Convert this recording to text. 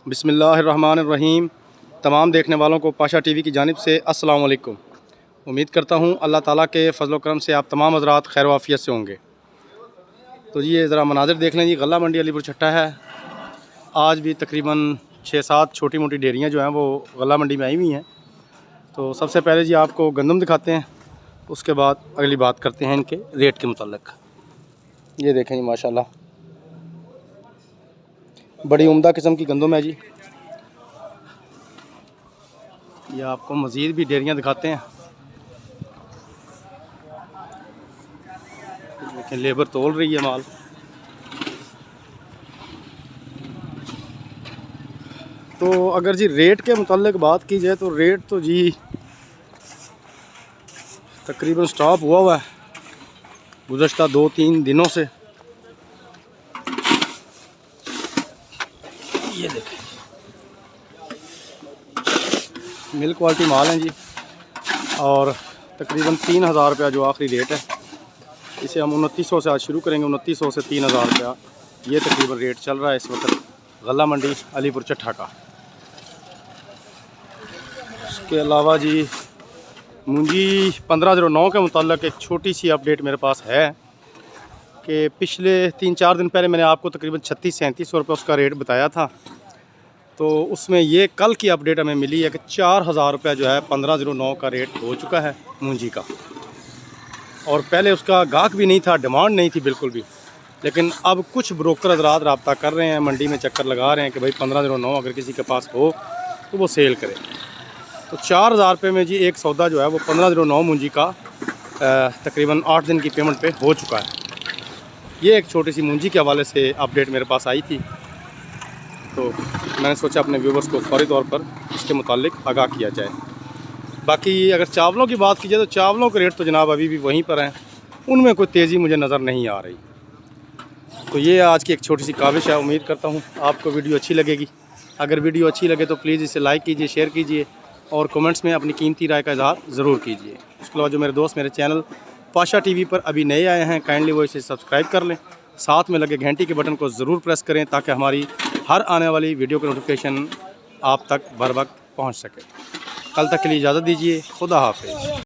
बिस्मिल्लाहिर्रहमानिर्रहीम। तमाम देखने वालों को पाशा टीवी की जानिब से अस्सलाम वालेकुम। उम्मीद करता हूँ अल्लाह ताला के फ़ज़ल व करम से आप तमाम हज़रात खैर वाफ़ियत से होंगे। तो ये ज़रा मनाज़िर देख लें जी, गल्ला मंडी अलीपुर छट्टा है। आज भी तकरीबन 6-7 छोटी मोटी डेयरियाँ जो हैं वो गल्ला मंडी में आई हुई हैं। तो सबसे पहले जी आपको गंदम दिखाते हैं, उसके बाद अगली बात करते हैं इनके रेट के मुताल्लिक़। ये देखें जी माशाल्लाह बड़ी उम्दा किस्म की गंदम है जी। ये आपको मज़ीद भी डेयरियाँ दिखाते हैं। देखें लेबर तोल रही है माल। तो अगर जी रेट के मुताल्लिक़ बात की जाए तो रेट तो जी तकरीबन स्टॉप हुआ है गुज़श्ता 2-3 दिनों से। ये देखें मिल्क क्वालिटी माल हैं जी, और तकरीबन 3000 रुपया जो आखिरी रेट है। इसे हम 2900 से आज शुरू करेंगे, 2900 से 3000 रुपया ये तकरीबन रेट चल रहा है इस वक्त गल्ला मंडी अलीपुर छट्टा का। उसके अलावा जी मुंजी 1509 के मुताल्लिक़ एक छोटी सी अपडेट मेरे पास है कि पिछले 3-4 दिन पहले मैंने आपको तकरीबन 3600-3700 रुपये उसका रेट बताया था। तो उसमें ये कल की अपडेट हमें मिली है कि 4000 रुपया जो है 1509 का रेट हो चुका है मूंजी का। और पहले उसका गाहक भी नहीं था, डिमांड नहीं थी बिल्कुल भी। लेकिन अब कुछ ब्रोकर हज़रात रब्ता कर रहे हैं, मंडी में चक्कर लगा रहे हैं कि भाई 1509 अगर किसी के पास हो तो वो सेल करे। तो 4000 रुपये में जी एक सौदा जो है वो 1509 मूंजी का तकरीबन 8 दिन की पेमेंट पे हो चुका है। ये एक छोटी सी मूंजी के हवाले से अपडेट मेरे पास आई थी, तो मैंने सोचा अपने व्यूवर्स को फौरी तौर पर इसके मुताल्लिक़ आगाह किया जाए। बाकी अगर चावलों की बात की जाए तो चावलों के रेट तो जनाब अभी भी वहीं पर हैं, उनमें कोई तेज़ी मुझे नज़र नहीं आ रही। तो ये आज की एक छोटी सी काविश है। उम्मीद करता हूँ आपको वीडियो अच्छी लगेगी। अगर वीडियो अच्छी लगे तो प्लीज़ इसे लाइक कीजिए, शेयर कीजिए और कमेंट्स में अपनी कीमती राय का इज़हार ज़रूर कीजिए। उसके अलावा जो मेरे दोस्त मेरे चैनल पाशा टीवी पर अभी नए आए हैं, काइंडली वो इसे सब्सक्राइब कर लें, साथ में लगे घंटी के बटन को ज़रूर प्रेस करें ताकि हमारी हर आने वाली वीडियो की नोटिफिकेशन आप तक बर वक्त पहुँच सके। कल तक के लिए इजाज़त दीजिए। खुदा हाफिज़।